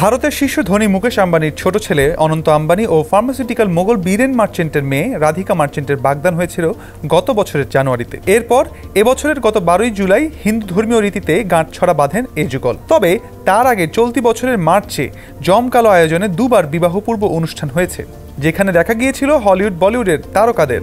ভারতের শীর্ষ ধনী মুকেশ আম্বানির ছোট ছেলে অনন্ত আম্বানি ও ফার্মাসিউটিক্যাল মোগল বীরেন মার্চেন্টের মেয়ে রাধিকা মার্চেন্টের বাগদান হয়েছিল গত বছরের জানুয়ারিতে। এরপর এবছরের গত 12 জুলাই হিন্দু ধর্মীয় রীতিতে গাঁটছড়া বাঁধেন এই যুগল। তবে তার আগে চলতি বছরের মার্চে জমকালো আয়োজনে দুবার বিবাহপূর্ব অনুষ্ঠান হয়েছে, যেখানে দেখা গিয়েছিল হলিউড বলিউডের তারকাদের।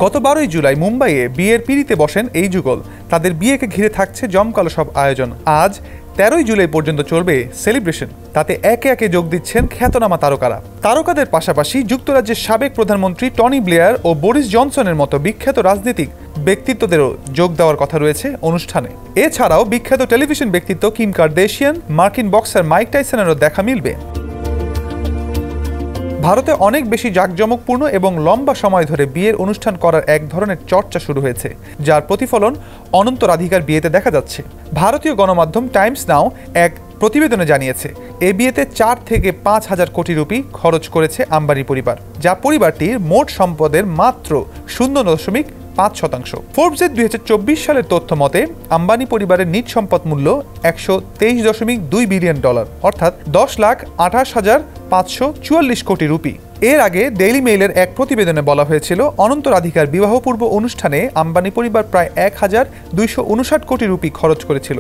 গত 12 জুলাই মুম্বাইয়ে বিয়ের পিঁড়িতে বসেন এই যুগল। তাদের বিয়েকে ঘিরে থাকছে জমকালো সব আয়োজন। আজ 13 জুলাই পর্যন্ত চলবে সেলিব্রেশন। তাতে একে একে যোগ দিচ্ছেন খ্যাতনামা তারকারা। তারকাদের পাশাপাশি যুক্তরাজ্যের সাবেক প্রধানমন্ত্রী টনি ব্লেয়ার ও বরিস জনসনের মতো বিখ্যাত রাজনৈতিক ব্যক্তিত্বদেরও যোগ দেওয়ার কথা রয়েছে অনুষ্ঠানে। এছাড়াও বিখ্যাত টেলিভিশন ব্যক্তিত্ব কিম কার্দাশিয়ান, মার্কিন বক্সার মাইক টাইসনেরও দেখা মিলবে। ভারতে অনেক বেশি জাঁকজমকপূর্ণ এবং লম্বা সময় ধরে বিয়ের অনুষ্ঠান করার এক ধরনের চর্চা শুরু হয়েছে, যার প্রতিফলন অনন্ত রাধিকার বিয়েতে দেখা যাচ্ছে। ভারতীয় গণমাধ্যম টাইমস নাও এক প্রতিবেদনে জানিয়েছে, এই বিয়েতে 4 থেকে 5 হাজার কোটি রুপি খরচ করেছে আম্বানি পরিবার, যা পরিবারটির মোট সম্পদের মাত্র 0.5%। ফোর্বসের 2024 সালের তথ্য মতে আম্বানি পরিবারের নিজ সম্পদ মূল্য $123.2 বিলিয়ন, অর্থাৎ 10,28,544 কোটি রুপি। এর আগে ডেইলি মেইলের এক প্রতিবেদনে বলা হয়েছিল, অনন্ত রাধিকার বিবাহপূর্ব অনুষ্ঠানে আম্বানি পরিবার প্রায় 1,259 কোটি রুপি খরচ করেছিল।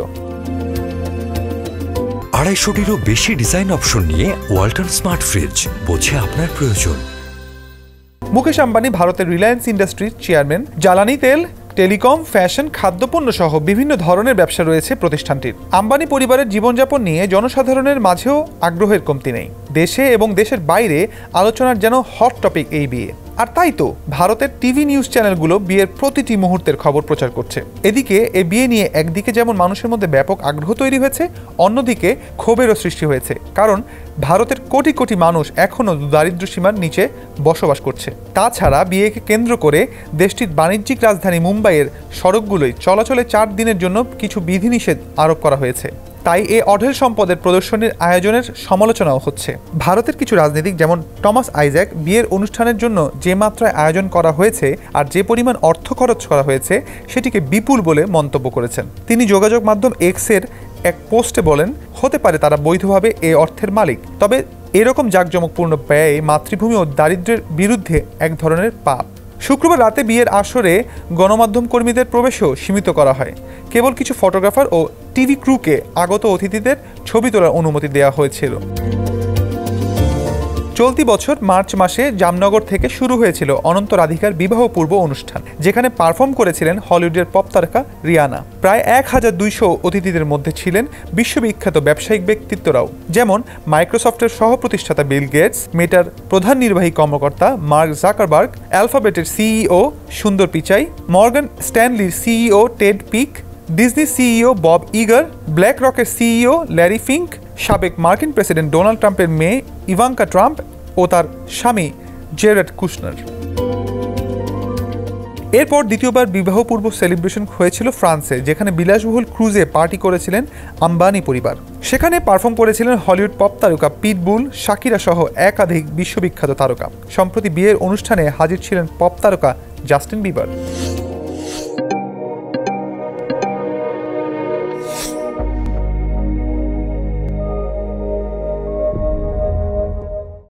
250-টিরও বেশি ডিজাইন অপশন নিয়ে ওয়ালটন স্মার্ট ফ্রিজ, বোঝে আপনার প্রয়োজন। মুকেশ আম্বানি ভারতের রিলায়েন্স ইন্ডাস্ট্রির চেয়ারম্যান। জ্বালানি তেল, টেলিকম, ফ্যাশন, খাদ্যপণ্য সহ বিভিন্ন ধরনের ব্যবসা রয়েছে প্রতিষ্ঠানটির। আম্বানি পরিবারের জীবনযাপন নিয়ে জনসাধারণের মাঝেও আগ্রহের কমতি নেই। দেশে এবং দেশের বাইরে আলোচনার যেন হট টপিক এই বিয়ে। আর তাই তো ভারতের টিভি নিউজ চ্যানেলগুলো বিয়ের প্রতিটি মুহূর্তের খবর প্রচার করছে। এদিকে এই বিয়ে নিয়ে একদিকে যেমন মানুষের মধ্যে ব্যাপক আগ্রহ তৈরি হয়েছে, অন্যদিকে ক্ষোভেরও সৃষ্টি হয়েছে। কারণ ভারতের কোটি কোটি মানুষ এখনও দারিদ্র্য সীমার নিচে বসবাস করছে। তাছাড়া বিয়েকে কেন্দ্র করে দেশটির বাণিজ্যিক রাজধানী মুম্বাইয়ের সড়কগুলোয় চলাচলে 4 দিনের জন্য কিছু বিধিনিষেধ আরোপ করা হয়েছে। তাই এই অঢেল সম্পদের প্রদর্শনীর আয়োজনের সমালোচনাও হচ্ছে। ভারতের কিছু রাজনীতিক যেমন টমাস আইজ্যাক বিয়ের অনুষ্ঠানের জন্য যে মাত্রায় আয়োজন করা হয়েছে আর যে পরিমাণ অর্থ খরচ করা হয়েছে সেটিকে বিপুল বলে মন্তব্য করেছেন। তিনি যোগাযোগ মাধ্যম এক্সের এক পোস্টে বলেন, হতে পারে তারা বৈধভাবে এই অর্থের মালিক, তবে এরকম জাঁকজমকপূর্ণ ব্যয় মাতৃভূমি ও দারিদ্র্যের বিরুদ্ধে এক ধরনের পাপ। শুক্রবার রাতে বিয়ের আসরে গণমাধ্যম কর্মীদের প্রবেশও সীমিত করা হয়। কেবল কিছু ফটোগ্রাফার ও টিভি ক্রুকে আগত অতিথিদের ছবি তোলার অনুমতি দেওয়া হয়েছিল। চলতি বছর মার্চ মাসে জামনগর থেকে শুরু হয়েছিল অনন্ত রাধিকার বিবাহপূর্ব অনুষ্ঠান, যেখানে পারফর্ম করেছিলেন হলিউডের পপ তারকা রিয়ানা। প্রায় 1200 অতিথিদের মধ্যে ছিলেন বিশ্ববিখ্যাত ব্যবসায়িক ব্যক্তিত্বরাও, যেমন মাইক্রোসফটের সহ প্রতিষ্ঠাতা বিল গেটস, মেটার প্রধান নির্বাহী কর্মকর্তা মার্ক জাকারবার্গ, অ্যালফাবেটের সিইও সুন্দর পিচাই, মর্গান স্ট্যানলির CEO Ted Pick, Disney CEO Bob Iger, Black রকের সিইও ল্যারি ফিঙ্ক, সাবেক মার্কিন প্রেসিডেন্ট ডোনাল্ড ট্রাম্পের মেয়ে ইভাঙ্কা ট্রাম্প ও তার স্বামী জেরেড কুশনার। এরপর দ্বিতীয়বার বিবাহপূর্ব সেলিব্রেশন হয়েছিল ফ্রান্সে, যেখানে বিলাসবহুল ক্রুজে পার্টি করেছিলেন আম্বানি পরিবার। সেখানে পারফর্ম করেছিলেন হলিউড পপ তারকা পিটবুল, শাকিরা সহ একাধিক বিশ্ববিখ্যাত তারকা। সম্প্রতি বিয়ের অনুষ্ঠানে হাজির ছিলেন পপ তারকা জাস্টিন বিবার।